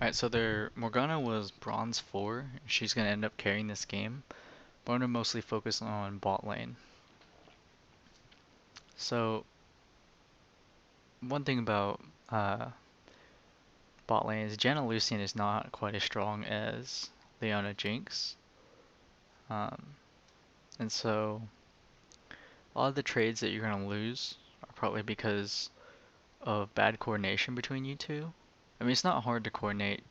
Alright, so their Morgana was bronze 4. She's gonna end up carrying this game. But I'm gonna mostly focus on bot lane. So one thing about bot lane is Janna Lucian is not quite as strong as Leona Jinx. Um, and so a lot of the trades that you're gonna lose are probably because of bad coordination between you two. I mean, it's not hard to coordinate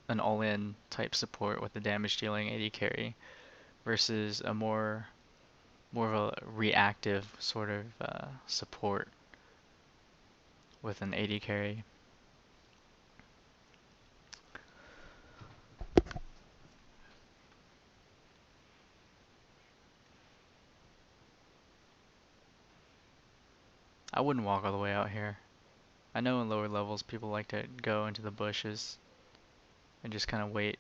an all-in type support with a damage dealing AD carry versus a more of a reactive sort of support with an AD carry. I wouldn't walk all the way out here. I know in lower levels people like to go into the bushes and just kind of wait.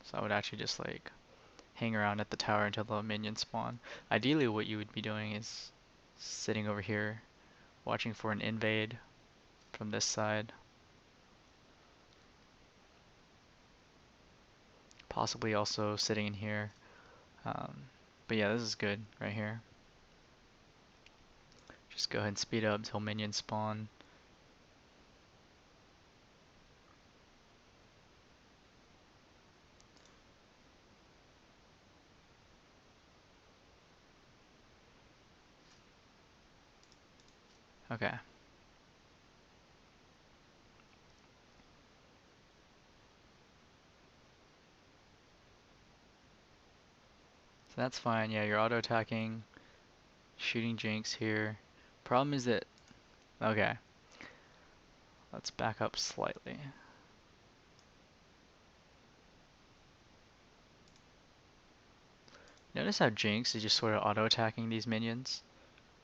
So I would actually just like hang around at the tower until the minions spawn. Ideally what you would be doing is sitting over here watching for an invade from this side. Possibly also sitting in here. But yeah, this is good right here. Just go ahead and speed up until minions spawn. Okay. So that's fine. Yeah, you're auto attacking, shooting Jinx here. Problem is that, okay, let's back up slightly. Notice how Jinx is just sort of auto attacking these minions?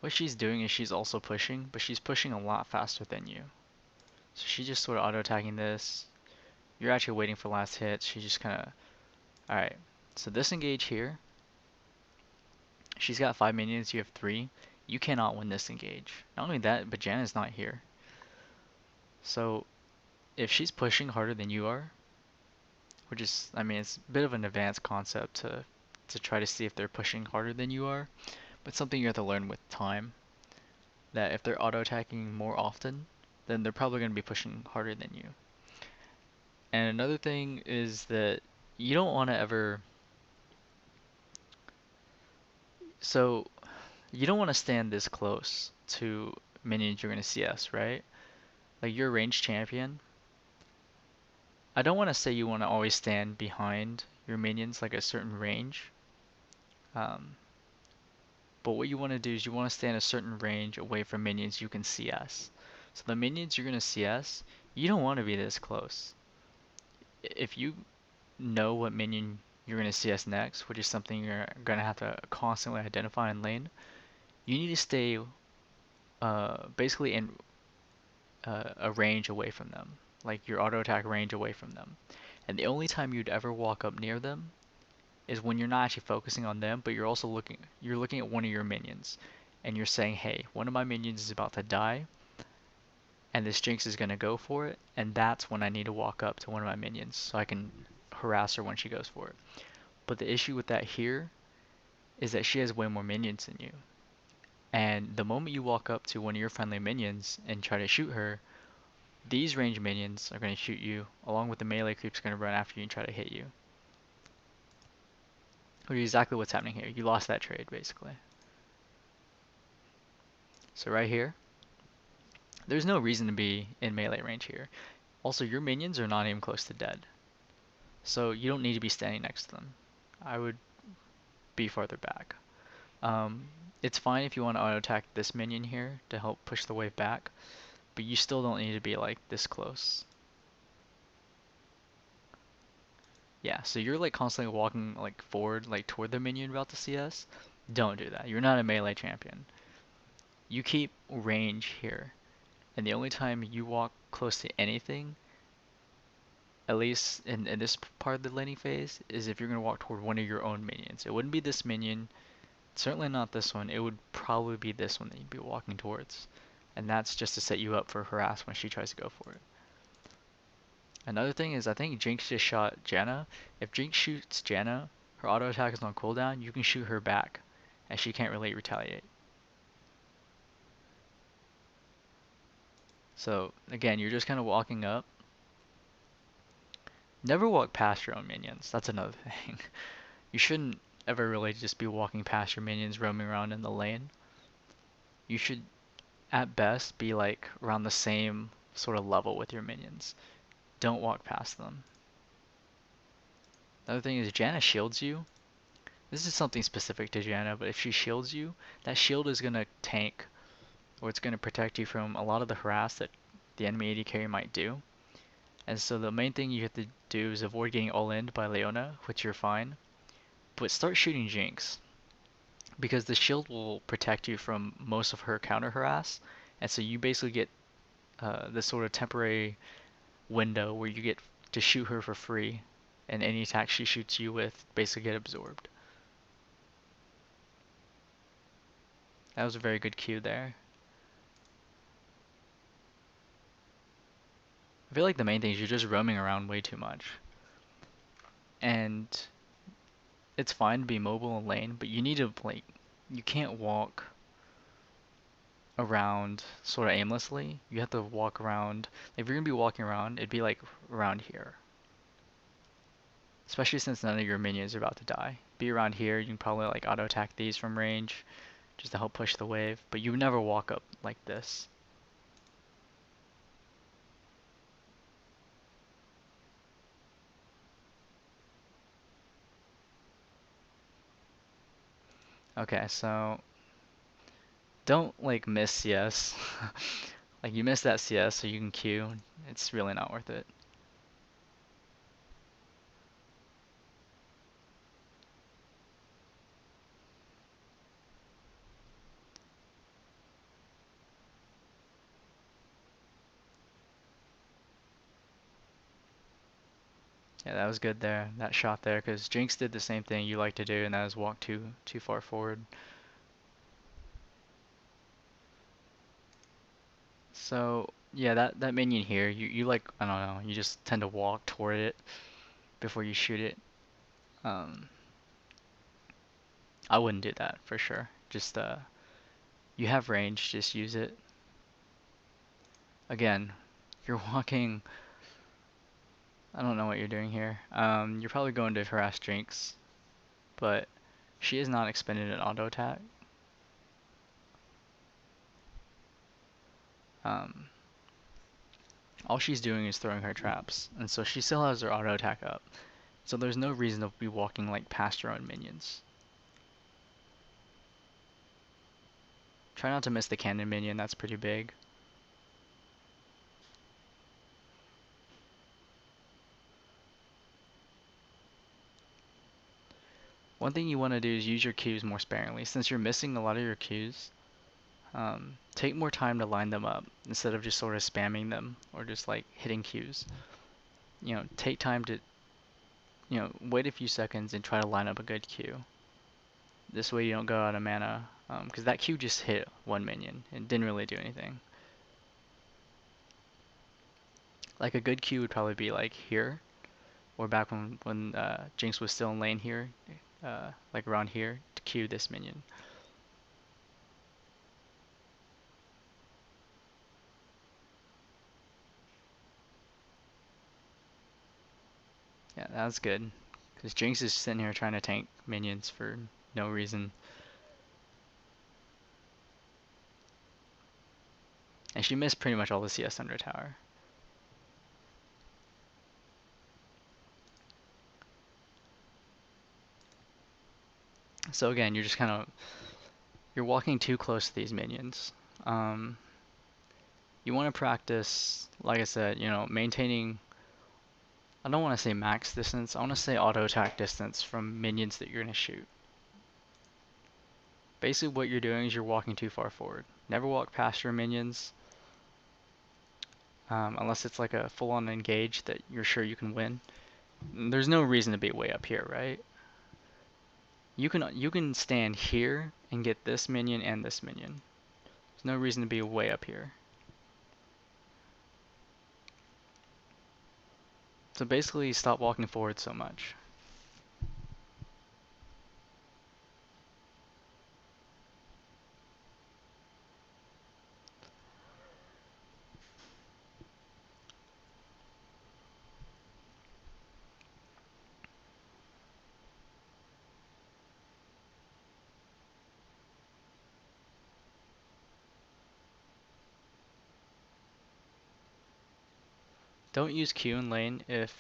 What she's doing is she's also pushing, but she's pushing a lot faster than you. So she's just sort of auto attacking this. You're actually waiting for last hits. She just kind of, alright. So this engage here, she's got 5 minions, you have 3. You cannot win this engage. Not only that, but Janna's not here. So if she's pushing harder than you are, which is, I mean, it's a bit of an advanced concept to try to see if they're pushing harder than you are, but something you have to learn with time. That if they're auto attacking more often, then they're probably going to be pushing harder than you. And another thing is that you don't want to ever, so you don't want to stand this close to minions you're going to CS, right? Like you're a ranged champion. I don't want to say you want to always stand behind your minions like a certain range. Um, but what you want to do is you want to stand a certain range away from minions you can CS. So the minions you're going to CS, you don't want to be this close. If you know what minion you're going to CS next, which is something you're going to have to constantly identify in lane, you need to stay basically in a range away from them, like your auto attack range away from them. And the only time you'd ever walk up near them is when you're not actually focusing on them, but you're looking at one of your minions, and you're saying, hey, one of my minions is about to die, and this Jinx is gonna go for it, and that's when I need to walk up to one of my minions so I can harass her when she goes for it. But the issue with that here is that she has way more minions than you. And the moment you walk up to one of your friendly minions and try to shoot her, these range minions are going to shoot you, along with the melee creeps going to run after you and try to hit you. Which is exactly what's happening here. You lost that trade, basically. So right here, there's no reason to be in melee range here. Also, your minions are not even close to dead. So you don't need to be standing next to them. I would be farther back. Um, it's fine if you want to auto attack this minion here to help push the wave back, but you still don't need to be like this close. Yeah, so you're like constantly walking like forward, like toward the minion about to CS. Don't do that. You're not a melee champion. You keep range here, and the only time you walk close to anything, at least in this part of the laning phase, is if you're gonna walk toward one of your own minions. It wouldn't be this minion, certainly not this one. It would probably be this one that you'd be walking towards, and that's just to set you up for harass when she tries to go for it. Another thing is I think Jinx just shot Janna. If Jinx shoots Janna, her auto attack is on cooldown, you can shoot her back, and she can't really retaliate. So again, you're just kind of walking up. Never walk past your own minions. That's another thing. You shouldn't ever really just be walking past your minions roaming around in the lane. You should, at best, be like around the same sort of level with your minions. Don't walk past them. Another thing is Janna shields you. This is something specific to Janna, but if she shields you, that shield is going to tank, or it's going to protect you from a lot of the harass that the enemy AD carry might do. And so the main thing you have to do is avoid getting all-in'd by Leona, which you're fine, but start shooting Jinx, because the shield will protect you from most of her counter harass, and so you basically get this sort of temporary window where you get to shoot her for free, and any attack she shoots you with basically get absorbed. That was a very good cue there. I feel like the main thing is you're just roaming around way too much. And it's fine to be mobile in lane, but you need to, like, you can't walk around sort of aimlessly. You have to walk around. If you're gonna be walking around, it'd be like around here. Especially since none of your minions are about to die. Be around here, you can probably like auto attack these from range just to help push the wave, but you never walk up like this. Okay, so don't like miss CS. Like you miss that CS so you can Q. It's really not worth it. Yeah, that was good there. That shot there, because Jinx did the same thing you like to do, and that is walk too far forward. So yeah, that minion here, you like, I don't know, you just tend to walk toward it before you shoot it. Um, I wouldn't do that for sure. Just you have range, just use it. Again, you're walking. I don't know what you're doing here. You're probably going to harass Jinx, but she is not expended an auto attack. Um, all she's doing is throwing her traps, and so she still has her auto attack up. So there's no reason to be walking like past your own minions. Try not to miss the cannon minion, that's pretty big. One thing you want to do is use your Qs more sparingly. Since you're missing a lot of your Qs, take more time to line them up instead of just sort of spamming them or just like hitting Qs. You know, take time to, wait a few seconds and try to line up a good Q. This way you don't go out of mana, because that Q just hit one minion and didn't really do anything. Like a good Q would probably be like here, or back when Jinx was still in lane here, like around here, to Q this minion. Yeah, that was good. Because Jinx is sitting here trying to tank minions for no reason. And she missed pretty much all the CS under tower. So again, you're just kind of, you're walking too close to these minions. You want to practice, like I said, maintaining, I don't want to say max distance, I want to say auto attack distance from minions that you're going to shoot. Basically what you're doing is you're walking too far forward. Never walk past your minions, unless it's like a full-on engage that you're sure you can win. There's no reason to be way up here, right? You can stand here and get this minion and this minion. There's no reason to be way up here. So basically, stop walking forward so much. Don't use Q in lane if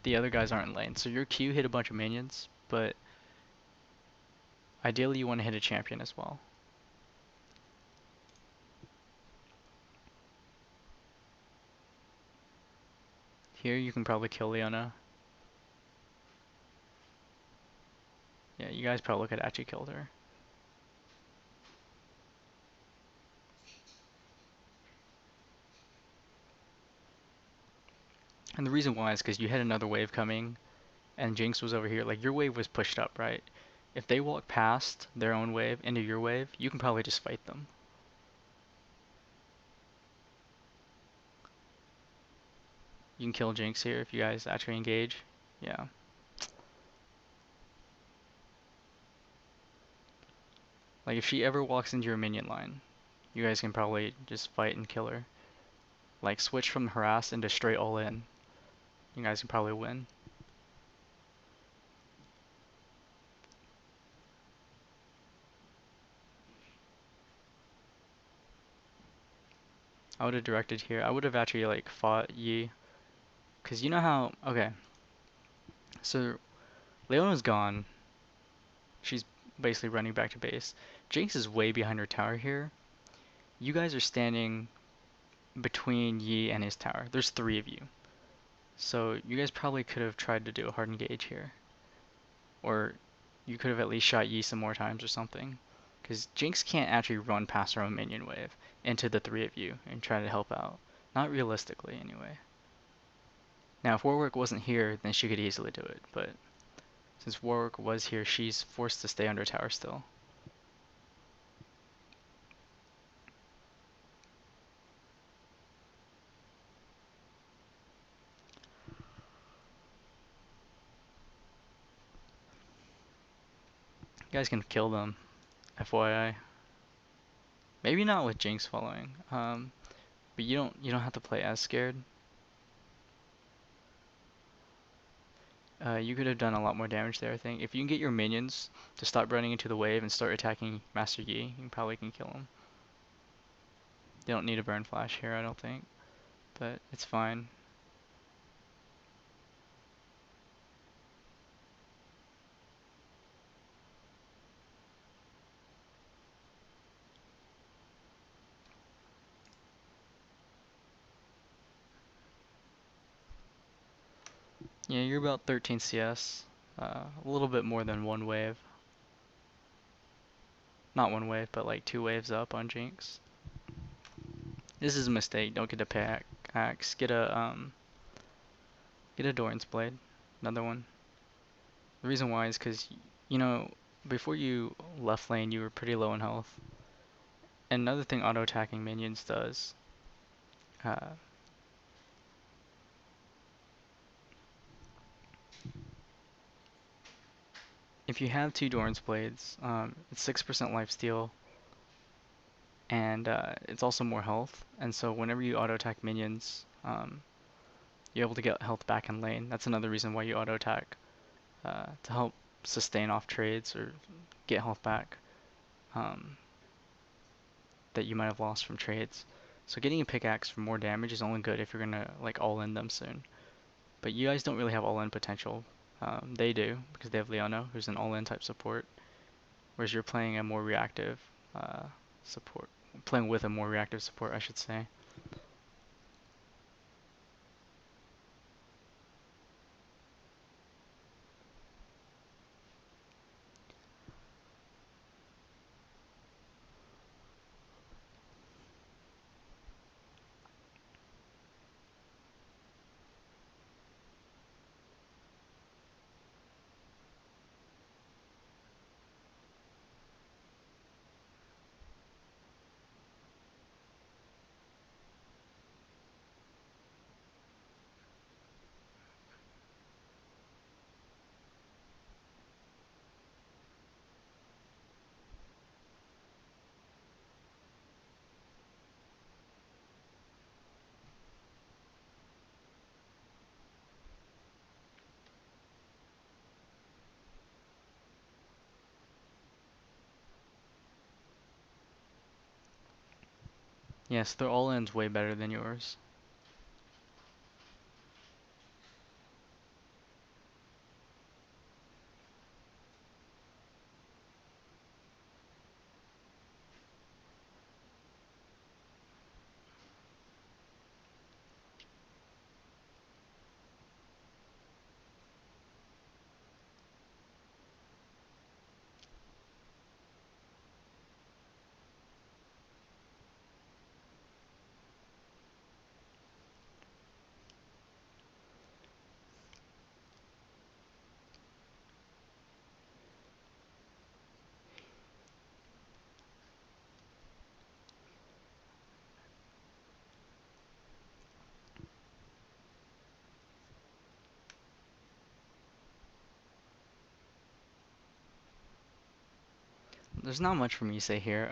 the other guys aren't in lane. So your Q hit a bunch of minions, but ideally you want to hit a champion as well. Here you can probably kill Leona. Yeah, you guys probably could actually killed her. And the reason why is because you had another wave coming, and Jinx was over here. Like, your wave was pushed up, right? If they walk past their own wave into your wave, you can probably just fight them. You can kill Jinx here if you guys actually engage. Yeah. Like, if she ever walks into your minion line, you guys can probably just fight and kill her. Like, switch from harass into straight all in. You guys can probably win. I would have directed here. I would have actually, like, fought Yi. Because you know how... Okay. So, Leona's gone. She's basically running back to base. Jinx is way behind her tower here. You guys are standing between Yi and his tower. There's three of you. So you guys probably could have tried to do a hard engage here. Or you could have at least shot Yi some more times or something. Because Jinx can't actually run past her own minion wave into the three of you and try to help out. Not realistically, anyway. Now, if Warwick wasn't here, then she could easily do it. But since Warwick was here, she's forced to stay under tower still. You guys can kill them, FYI. Maybe not with Jinx following. But you don't have to play as scared. You could have done a lot more damage there, I think. If you can get your minions to stop running into the wave and start attacking Master Yi, you probably can kill him. They don't need a burn flash here, I don't think. But it's fine. Yeah, you're about 13 CS. A little bit more than one wave. Not one wave, but like two waves up on Jinx. This is a mistake. Don't get a pickaxe. Get a Doran's blade. Another one. The reason why is because, you know, before you left lane, you were pretty low in health. And another thing auto-attacking minions does, uh, if you have two Doran's blades, it's 6% lifesteal, and it's also more health. And so whenever you auto-attack minions, you're able to get health back in lane. That's another reason why you auto-attack, to help sustain off trades or get health back. That you might have lost from trades. So getting a pickaxe for more damage is only good if you're gonna like all in them soon. But you guys don't really have all in potential. They do because they have Leona, who's an all in type support, whereas you're playing a more reactive support, playing with a more reactive support, I should say. Yes, their all-in's way better than yours. There's not much for me to say here.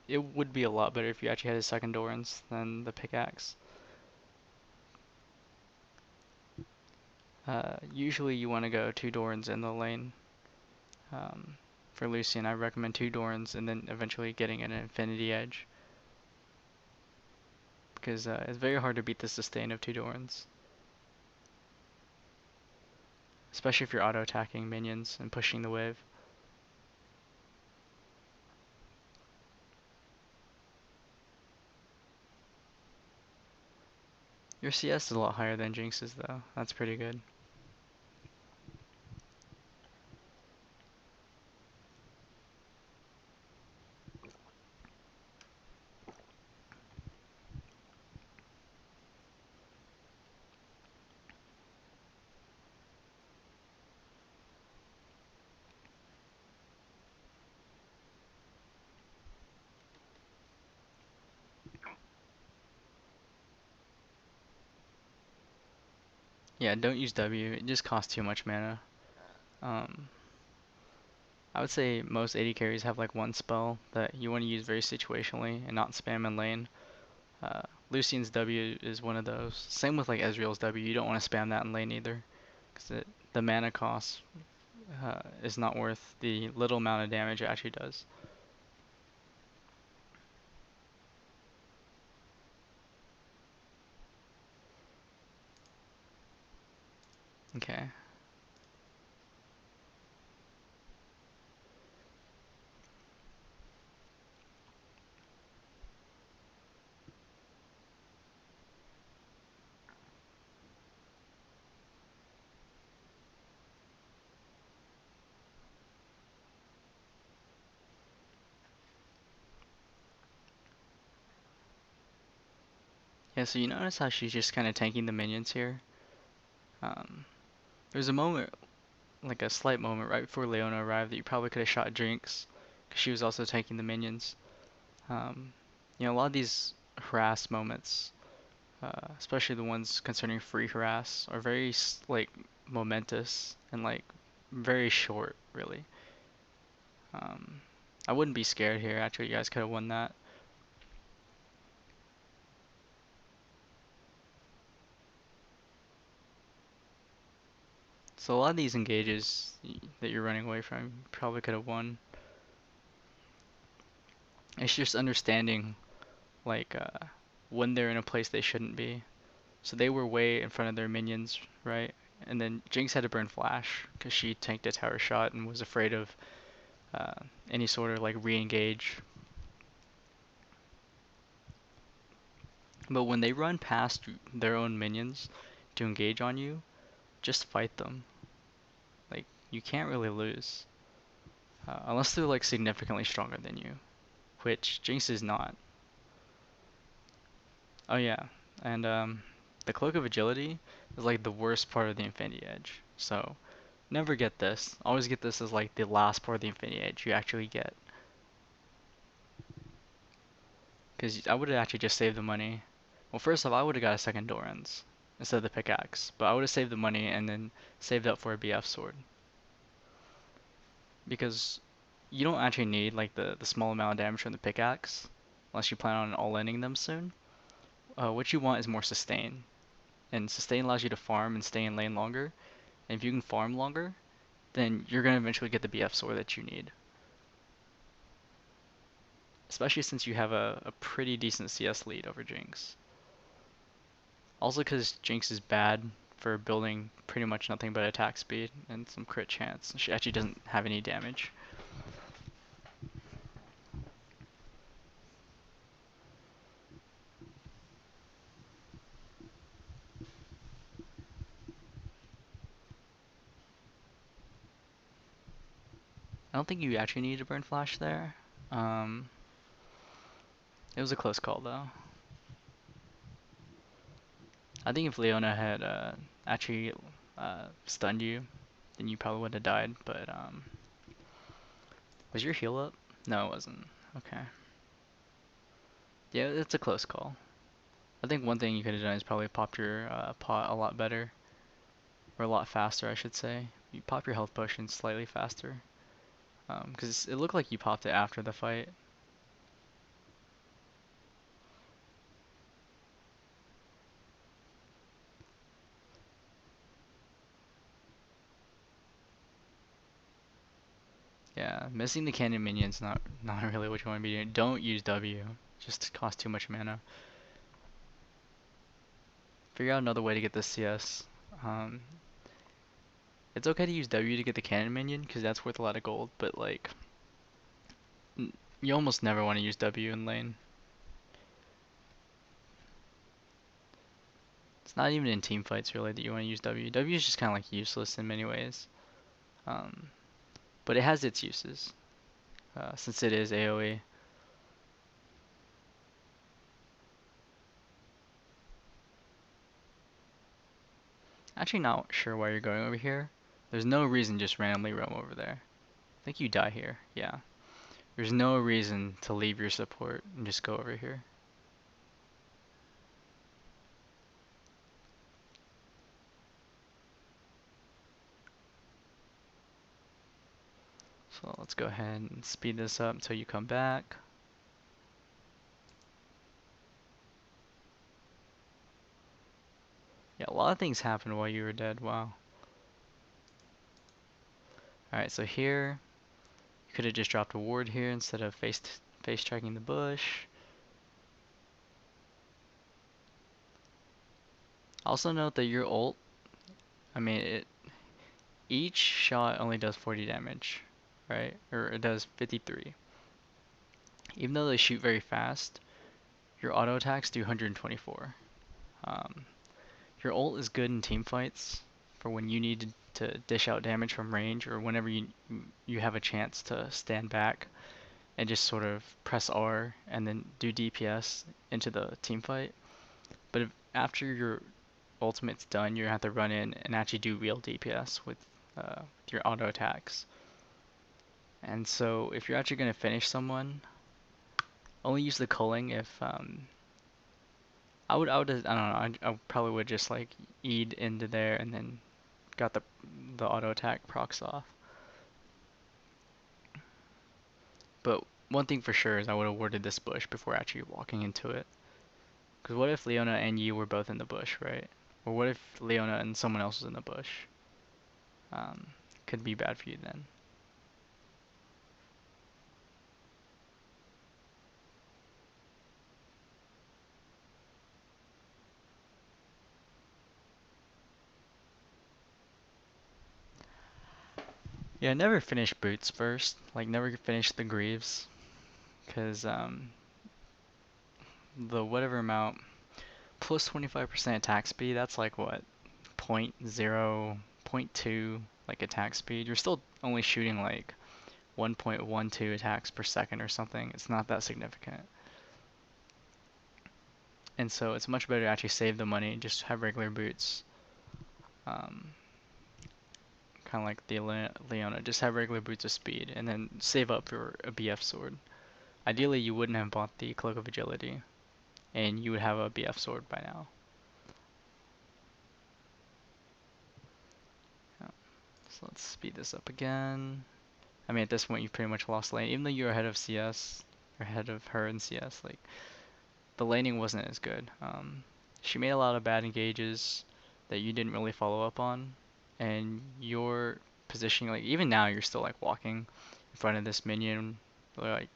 It would be a lot better if you actually had a second Dorans than the pickaxe. Usually you want to go two Dorans in the lane. Um, for Lucian, I recommend two Dorans and then eventually getting an Infinity Edge. Because it's very hard to beat the sustain of two Dorans. Especially if you're auto-attacking minions and pushing the wave. Your CS is a lot higher than Jinx's though. That's pretty good. Yeah, don't use W. It just costs too much mana. Um, I would say most AD carries have like one spell that you want to use very situationally and not spam in lane. Uh, Lucian's W is one of those. Same with like Ezreal's W. You don't want to spam that in lane either, because the mana cost is not worth the little amount of damage it actually does. Okay. Yeah, so you notice how she's just kind of tanking the minions here? Um, there's a moment, like a slight moment right before Leona arrived that you probably could have shot Jinx, because she was also tanking the minions. Um, a lot of these harass moments, especially the ones concerning free harass, are very like momentous and like very short, really. Um, I wouldn't be scared here. Actually, you guys could have won that. So a lot of these engages that you're running away from, you probably could have won. It's just understanding like when they're in a place they shouldn't be. So they were way in front of their minions, right? And then Jinx had to burn Flash because she tanked a tower shot and was afraid of uh, any sort of like re-engage. But when they run past their own minions to engage on you, just fight them. Like you can't really lose unless they're like significantly stronger than you, which Jinx is not. Oh yeah, and the Cloak of Agility is like the worst part of the Infinity Edge. So never get this. Always get this as like the last part of the Infinity Edge you actually get. Because I would have actually just saved the money. Well, first off, I would have got a second Doran's instead of the pickaxe. But I would have saved the money and then saved up for a BF sword. Because you don't actually need like the small amount of damage from the pickaxe unless you plan on all-ending them soon. What you want is more sustain. And sustain allows you to farm and stay in lane longer. And if you can farm longer, then you're going to eventually get the BF sword that you need. especially since you have a pretty decent CS lead over Jinx. Also because Jinx is bad for building pretty much nothing but attack speed and some crit chance. She actually doesn't have any damage. I don't think you actually need to burn flash there. Um, it was a close call though. I think if Leona had actually stunned you, then you probably would have died. But was your heal up? No, it wasn't. Okay. Yeah, it's a close call. I think one thing you could have done is probably popped your pot a lot better, or a lot faster, I should say. You pop your health potion slightly faster, because it looked like you popped it after the fight. Yeah, missing the cannon minion's not really what you want to be doing. Don't use W. Just costs too much mana. Figure out another way to get the CS. Um, it's okay to use W to get the cannon minion because that's worth a lot of gold, but like you almost never want to use W in lane. It's not even in team fights really that you want to use W. W is just kind of like useless in many ways. Um, but it has its uses since it is AoE. Actually, not sure why you're going over here. There's no reason just randomly roam over there. I think you die here. Yeah. There's no reason to leave your support and just go over here. So let's go ahead and speed this up until you come back. Yeah, a lot of things happened while you were dead. Wow. Alright, so here, you could have just dropped a ward here instead of face tracking the bush. Also note that your ult, I mean, each shot only does 40 damage, right? Or it does 53. Even though they shoot very fast, your auto attacks do 124. Um, your ult is good in team fights for when you need to dish out damage from range or whenever you have a chance to stand back and just sort of press R and then do DPS into the team fight. But if after your ultimate's done, you have to run in and actually do real DPS with your auto attacks. And so if you're actually going to finish someone, only use the culling if I don't know, I probably would just like E'd into there and then got the auto attack procs off. But one thing for sure is I would have warded this bush before actually walking into it. Because what if Leona and you were both in the bush, right? Or what if Leona and someone else was in the bush? Um, could be bad for you then. Yeah, never finish boots first. Like never finish the greaves, because the whatever amount plus 25% attack speed. That's like what point 0, point 0.2 like attack speed. You're still only shooting like 1.12 attacks per second or something. It's not that significant. And so it's much better to actually save the money and just have regular boots. Um, kind of like the Leona, just have regular boots of speed and then save up for a BF sword. Ideally, you wouldn't have bought the Cloak of Agility, and you would have a BF sword by now. Yeah. So let's speed this up again. I mean, at this point, you've pretty much lost lane. Even though you're ahead of CS, or ahead of her in CS, like, the laning wasn't as good. She made a lot of bad engages that you didn't really follow up on, and your positioning, like, even now, you're still, like, walking in front of this minion, like,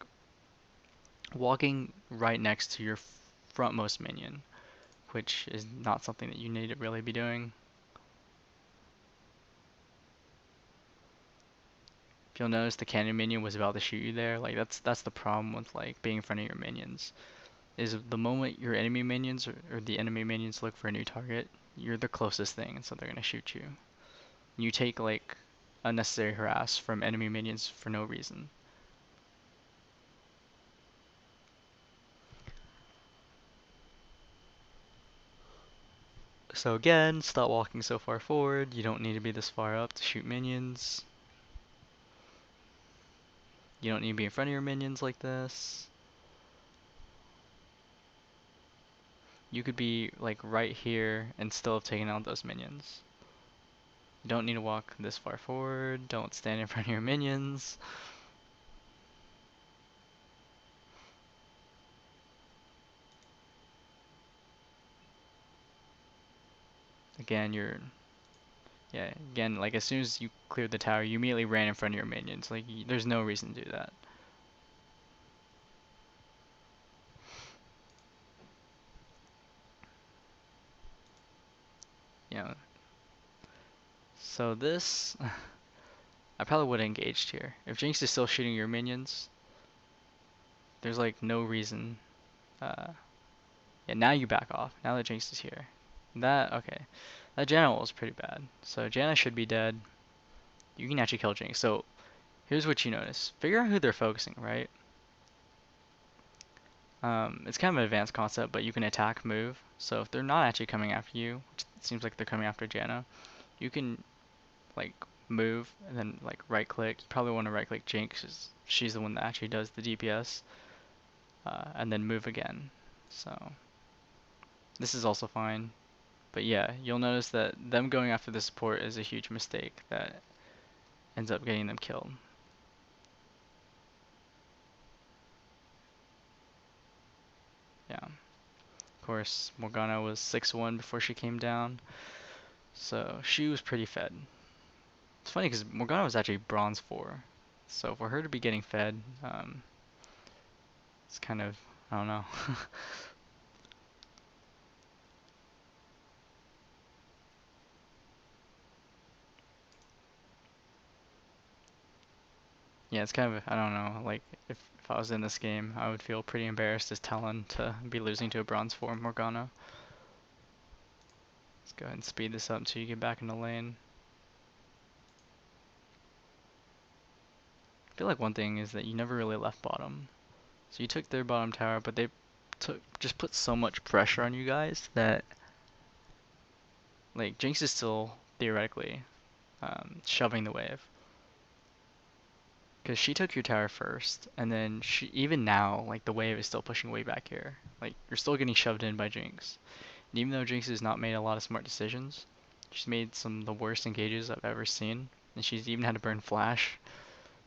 walking right next to your frontmost minion, which is not something that you need to really be doing. If you'll notice, the cannon minion was about to shoot you there. Like that's the problem with like being in front of your minions. Is the moment your enemy minions or the enemy minions look for a new target, you're the closest thing, and so they're gonna shoot you. You take like unnecessary harass from enemy minions for no reason. So again, stop walking so far forward. You don't need to be this far up to shoot minions. You don't need to be in front of your minions like this. You could be like right here and still have taken out those minions. You don't need to walk this far forward. Don't stand in front of your minions. Again, yeah, again, like as soon as you cleared the tower, you immediately ran in front of your minions. Like, there's no reason to do that. You know, so this, I probably would have engaged here. If Jinx is still shooting your minions, there's like no reason. Yeah, now you back off. Now that Jinx is here. Okay. That Janna ult was pretty bad. So Janna should be dead. You can actually kill Jinx. So here's what you notice. Figure out who they're focusing, right? It's kind of an advanced concept, but you can attack, move. So if they're not actually coming after you, which it seems like they're coming after Janna, you can like move and then like right click. You probably want to right click Jinx, 'cause she's the one that actually does the DPS, and then move again. So this is also fine. But yeah, you'll notice that them going after the support is a huge mistake that ends up getting them killed. Yeah. Of course, Morgana was 6-1 before she came down, so she was pretty fed. It's funny because Morgana was actually bronze 4, so for her to be getting fed, it's kind of, I don't know. Yeah, it's kind of, I don't know, like if I was in this game, I would feel pretty embarrassed as Talon to be losing to a bronze 4 Morgana. Let's go ahead and speed this up until you get back in the lane. I feel like one thing is that you never really left bottom. So you took their bottom tower, but they just put so much pressure on you guys that like Jinx is still theoretically shoving the wave. Because she took your tower first, and then even now, like the wave is still pushing way back here. Like you're still getting shoved in by Jinx. And even though Jinx has not made a lot of smart decisions, she's made some of the worst engages I've ever seen. And she's even had to burn flash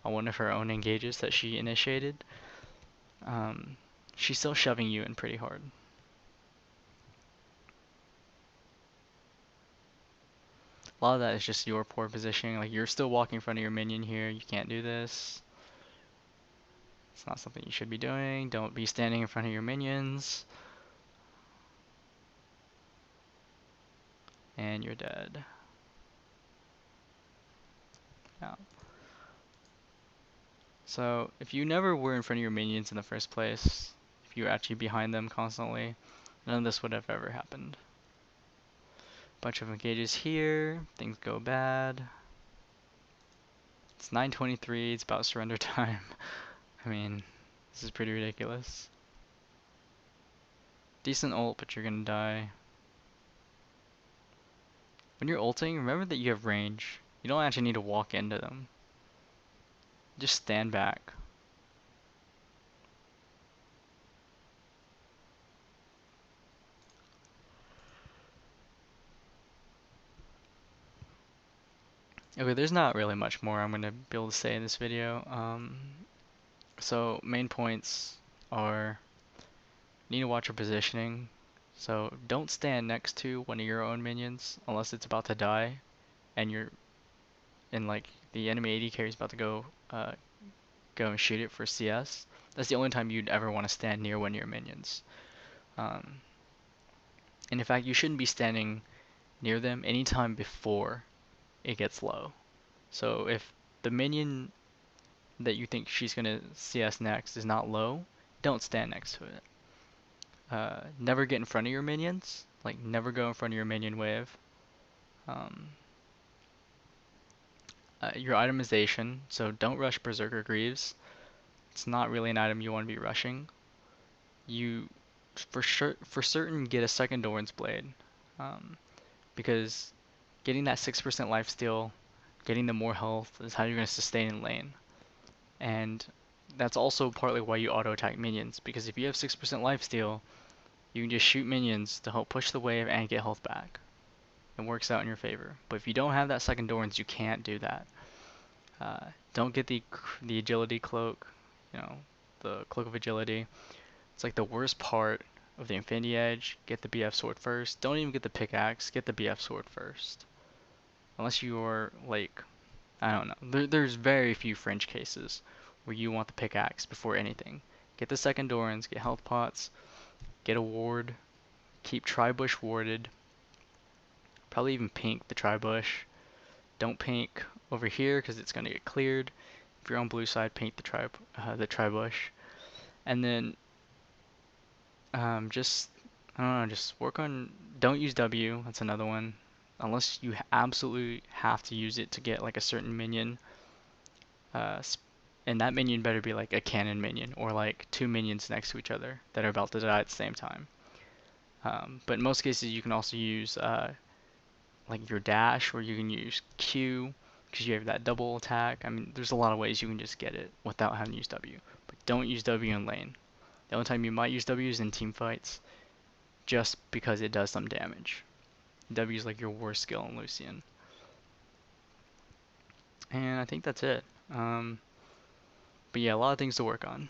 on one of her own engages that she initiated. Um, she's still shoving you in pretty hard. A lot of that is just your poor positioning. Like you're still walking in front of your minion here. You can't do this. It's not something you should be doing. Don't be standing in front of your minions. And you're dead. Yeah. So if you never were in front of your minions in the first place, if you were actually behind them constantly, none of this would have ever happened. Bunch of engages here. Things go bad. It's 9:23. It's about surrender time. I mean, this is pretty ridiculous. Decent ult, but you're gonna die. When you're ulting, remember that you have range. You don't actually need to walk into them. Just stand back. Okay, there's not really much more I'm gonna be able to say in this video. So main points are you need to watch your positioning. So don't stand next to one of your own minions unless it's about to die and you're in like the enemy AD carry is about to go go and shoot it for CS. That's the only time you'd ever want to stand near one of your minions. Um, and in fact, you shouldn't be standing near them anytime before it gets low. So if the minion that you think she's gonna CS next is not low, don't stand next to it. Never get in front of your minions. Like never go in front of your minion wave. Um, your itemization. So don't rush Berserker Greaves. It's not really an item you want to be rushing. You for certain get a second Doran's Blade, um, because getting that 6% lifesteal, getting the more health is how you're going to sustain in lane. And that's also partly why you auto attack minions, because if you have 6% lifesteal, you can just shoot minions to help push the wave and get health back. It works out in your favor. But if you don't have that second Doran's, you can't do that. Don't get the agility cloak, you know, the cloak of agility. It's like the worst part of the Infinity Edge. Get the BF sword first. Don't even get the pickaxe. Get the BF sword first. Unless you're like, I don't know. There's very few fringe cases where you want the pickaxe before anything. Get the second Dorans. Get health pots. Get a ward. Keep Tribush warded. Probably even pink the Tribush. Don't pink over here because it's gonna get cleared. If you're on blue side, paint the Tribush. And then just I don't know, just work on. Don't use W. That's another one, unless you absolutely have to use it to get like a certain minion. Uh, and that minion better be like a cannon minion or like two minions next to each other that are about to die at the same time. But in most cases, you can also use like your dash, or you can use Q because you have that double attack. I mean, there's a lot of ways you can just get it without having to use W. But don't use W in lane. The only time you might use W is in team fights, just because it does some damage. W is like your worst skill in Lucian. And I think that's it. But yeah, a lot of things to work on.